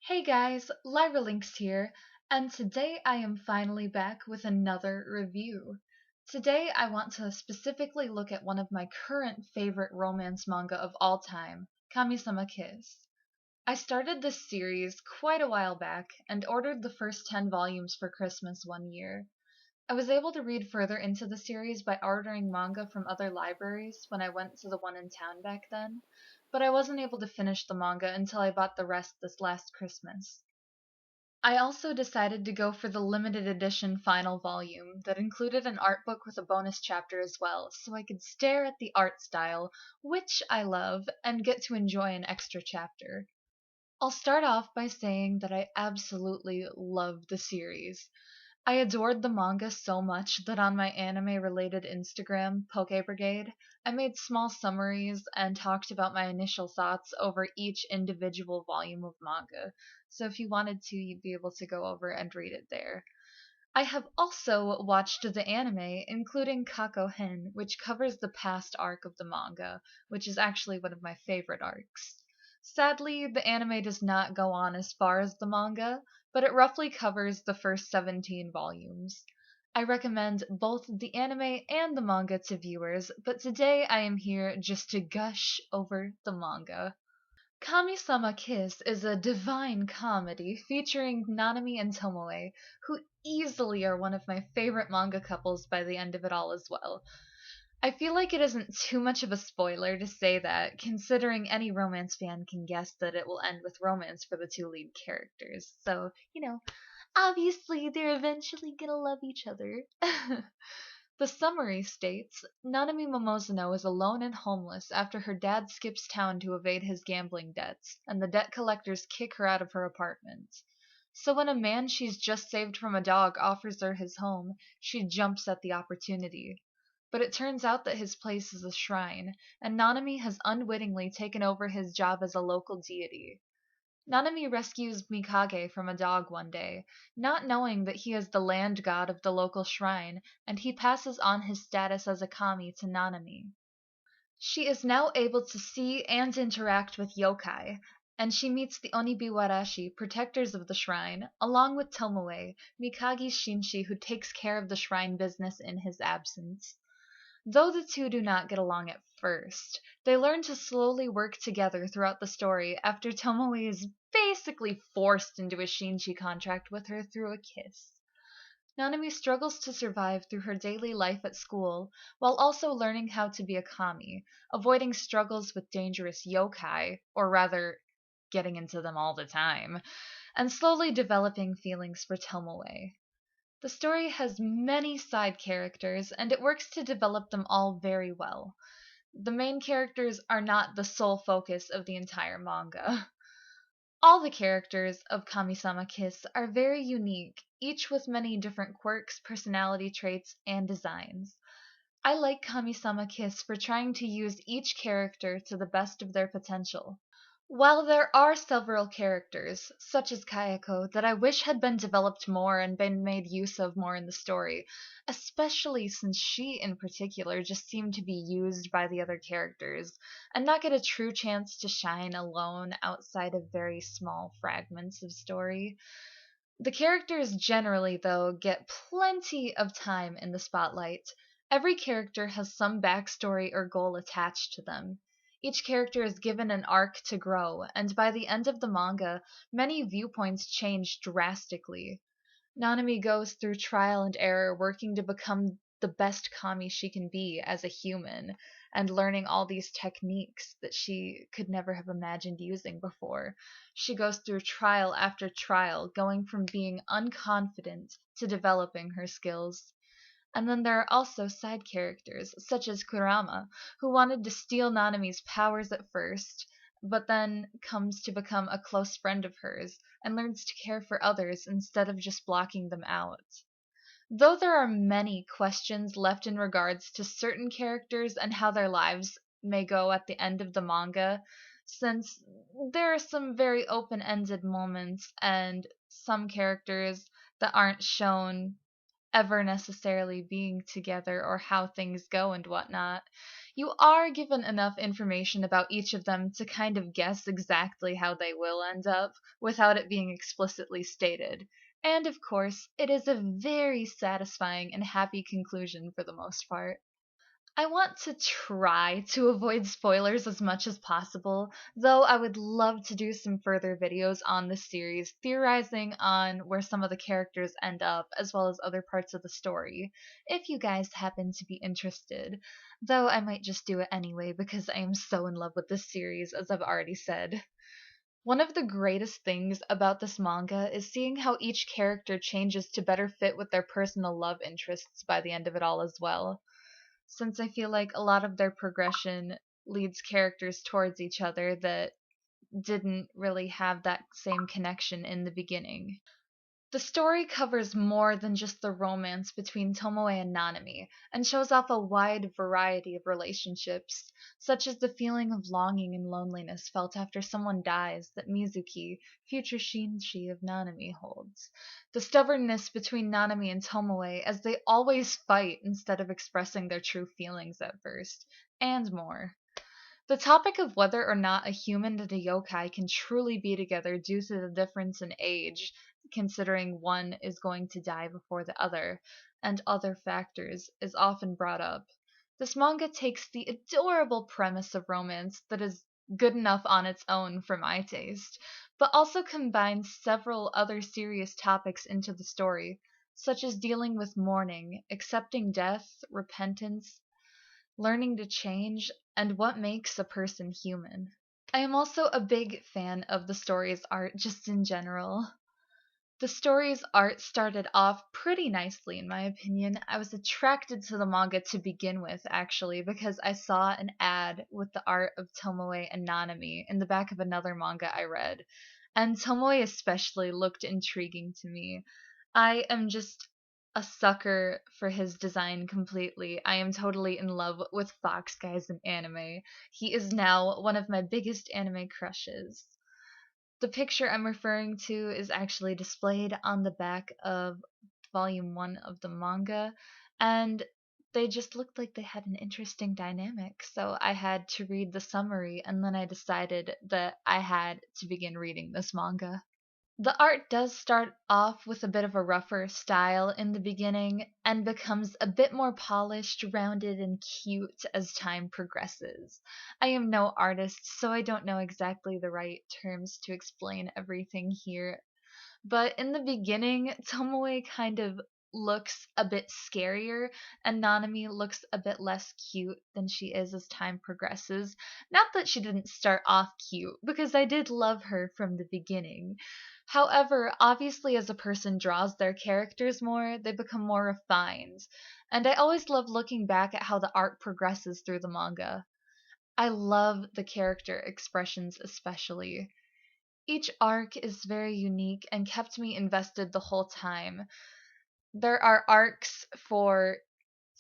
Hey guys, Lyra Links here, and today I am finally back with another review. Today I want to specifically look at one of my current favorite romance manga of all time, Kamisama Kiss. I started this series quite a while back and ordered the first 10 volumes for Christmas one year. I was able to read further into the series by ordering manga from other libraries when I went to the one in town back then, but I wasn't able to finish the manga until I bought the rest this last Christmas. I also decided to go for the limited edition final volume that included an art book with a bonus chapter as well, so I could stare at the art style, which I love, and get to enjoy an extra chapter. I'll start off by saying that I absolutely love the series. I adored the manga so much that on my anime-related Instagram, Poke Brigade, I made small summaries and talked about my initial thoughts over each individual volume of manga. So if you wanted to, you'd be able to go over and read it there. I have also watched the anime, including Kako Hen, which covers the past arc of the manga, which is actually one of my favorite arcs. Sadly, the anime does not go on as far as the manga, but it roughly covers the first 17 volumes. I recommend both the anime and the manga to viewers, but today I am here just to gush over the manga. Kamisama Kiss is a divine comedy featuring Nanami and Tomoe, who easily are one of my favorite manga couples by the end of it all as well. I feel like it isn't too much of a spoiler to say that, considering any romance fan can guess that it will end with romance for the two lead characters. So, obviously they're eventually gonna love each other. The summary states Nanami Momozono is alone and homeless after her dad skips town to evade his gambling debts, and the debt collectors kick her out of her apartment. So when a man she's just saved from a dog offers her his home, she jumps at the opportunity. But it turns out that his place is a shrine, and Nanami has unwittingly taken over his job as a local deity. Nanami rescues Mikage from a dog one day, not knowing that he is the land god of the local shrine, and he passes on his status as a kami to Nanami. She is now able to see and interact with yokai, and she meets the Onibawarashi, protectors of the shrine, along with Tomoe, Mikage's Shinshi who takes care of the shrine business in his absence. Though the two do not get along at first, they learn to slowly work together throughout the story after Tomoe is basically forced into a Shinchi contract with her through a kiss. Nanami struggles to survive through her daily life at school, while also learning how to be a kami, avoiding struggles with dangerous yokai, or rather, getting into them all the time, and slowly developing feelings for Tomoe. The story has many side characters, and it works to develop them all very well. The main characters are not the sole focus of the entire manga. All the characters of Kamisama Kiss are very unique, each with many different quirks, personality traits, and designs. I like Kamisama Kiss for trying to use each character to the best of their potential. While there are several characters, such as Kayako, that I wish had been developed more and been made use of more in the story, especially since she in particular just seemed to be used by the other characters, and not get a true chance to shine alone outside of very small fragments of story. The characters generally, though, get plenty of time in the spotlight. Every character has some backstory or goal attached to them. Each character is given an arc to grow, and by the end of the manga, many viewpoints change drastically. Nanami goes through trial and error working to become the best kami she can be as a human, and learning all these techniques that she could never have imagined using before. She goes through trial after trial, going from being unconfident to developing her skills. And then there are also side characters, such as Kurama, who wanted to steal Nanami's powers at first, but then comes to become a close friend of hers and learns to care for others instead of just blocking them out. Though there are many questions left in regards to certain characters and how their lives may go at the end of the manga, since there are some very open ended moments and some characters that aren't shown ever necessarily being together or how things go and whatnot. You are given enough information about each of them to kind of guess exactly how they will end up without it being explicitly stated. And of course, it is a very satisfying and happy conclusion for the most part. I want to try to avoid spoilers as much as possible, though I would love to do some further videos on this series, theorizing on where some of the characters end up, as well as other parts of the story, if you guys happen to be interested. Though I might just do it anyway because I am so in love with this series, as I've already said. One of the greatest things about this manga is seeing how each character changes to better fit with their personal love interests by the end of it all as well, since I feel like a lot of their progression leads characters towards each other that didn't really have that same connection in the beginning. The story covers more than just the romance between Tomoe and Nanami, and shows off a wide variety of relationships, such as the feeling of longing and loneliness felt after someone dies that Mizuki, future Shinji of Nanami, holds, the stubbornness between Nanami and Tomoe as they always fight instead of expressing their true feelings at first, and more. The topic of whether or not a human and a yokai can truly be together due to the difference in age, considering one is going to die before the other, and other factors, is often brought up. This manga takes the adorable premise of romance that is good enough on its own for my taste, but also combines several other serious topics into the story, such as dealing with mourning, accepting death, repentance, learning to change, and what makes a person human. I am also a big fan of the story's art just in general. The story's art started off pretty nicely, in my opinion. I was attracted to the manga to begin with, actually, because I saw an ad with the art of Tomoe and Nanami in the back of another manga I read, and Tomoe especially looked intriguing to me. I am just a sucker for his design completely. I am totally in love with Fox Guys in anime. He is now one of my biggest anime crushes. The picture I'm referring to is actually displayed on the back of volume 1 of the manga, and they just looked like they had an interesting dynamic, so I had to read the summary, and then I decided that I had to begin reading this manga. The art does start off with a bit of a rougher style in the beginning and becomes a bit more polished, rounded, and cute as time progresses. I am no artist, so I don't know exactly the right terms to explain everything here, but in the beginning, Tomoe kind of looks a bit scarier, and Nanami looks a bit less cute than she is as time progresses. Not that she didn't start off cute, because I did love her from the beginning. However, obviously, as a person draws their characters more, they become more refined. And I always love looking back at how the art progresses through the manga. I love the character expressions, especially. Each arc is very unique and kept me invested the whole time. There are arcs for,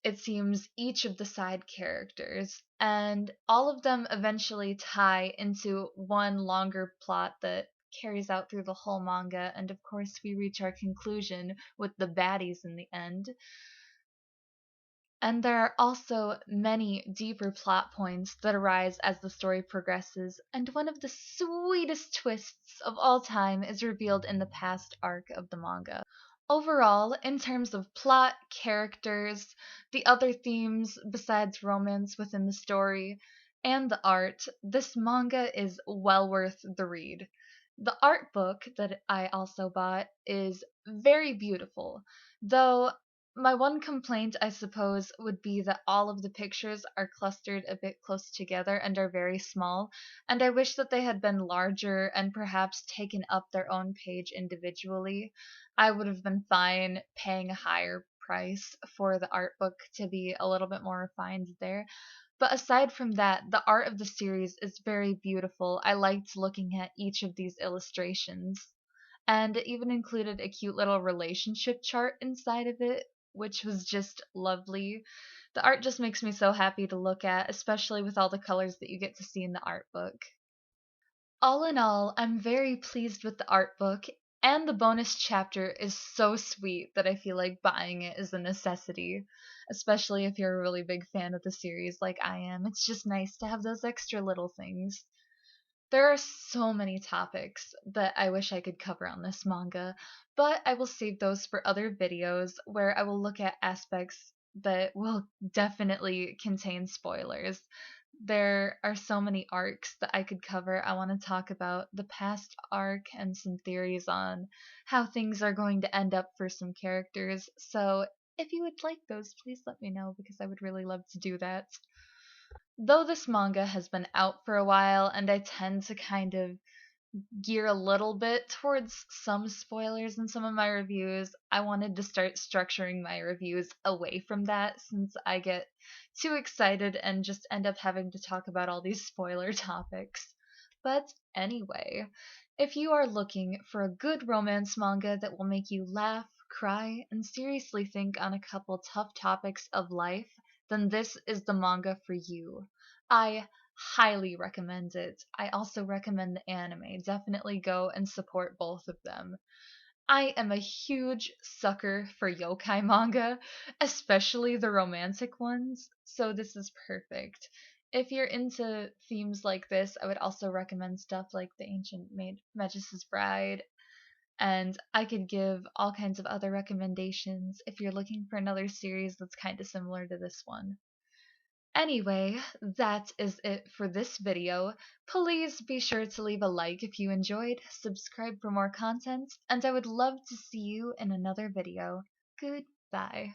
it seems, each of the side characters, and all of them eventually tie into one longer plot that carries out through the whole manga, and of course, we reach our conclusion with the baddies in the end. And there are also many deeper plot points that arise as the story progresses, and one of the sweetest twists of all time is revealed in the past arc of the manga. Overall, in terms of plot, characters, the other themes besides romance within the story, and the art, this manga is well worth the read. The art book that I also bought is very beautiful, though my one complaint, I suppose, would be that all of the pictures are clustered a bit close together and are very small, and I wish that they had been larger and perhaps taken up their own page individually. I would have been fine paying a higher price for the art book to be a little bit more refined there. But aside from that, the art of the series is very beautiful. I liked looking at each of these illustrations, and it even included a cute little relationship chart inside of it, which was just lovely. The art just makes me so happy to look at, especially with all the colors that you get to see in the art book. All in all, I'm very pleased with the art book And the bonus chapter is so sweet that I feel like buying it is a necessity, especially if you're a really big fan of the series like I am. It's just nice to have those extra little things. There are so many topics that I wish I could cover on this manga, but I will save those for other videos where I will look at aspects that will definitely contain spoilers. There are so many arcs that I could cover. I want to talk about the past arc and some theories on how things are going to end up for some characters. So if you would like those, please let me know because I would really love to do that. Though this manga has been out for a while and I tend to kind of gear a little bit towards some spoilers in some of my reviews, I wanted to start structuring my reviews away from that since I get too excited and just end up having to talk about all these spoiler topics. But anyway, if you are looking for a good romance manga that will make you laugh, cry, and seriously think on a couple tough topics of life, then this is the manga for you. I highly recommend it. I also recommend the anime. Definitely go and support both of them. I am a huge sucker for yokai manga, especially the romantic ones, so this is perfect. If you're into themes like this, I would also recommend stuff like The Ancient Maid Magus' Bride, and I could give all kinds of other recommendations if you're looking for another series that's kind of similar to this one. Anyway, that is it for this video. Please be sure to leave a like if you enjoyed, subscribe for more content, and I would love to see you in another video. Goodbye.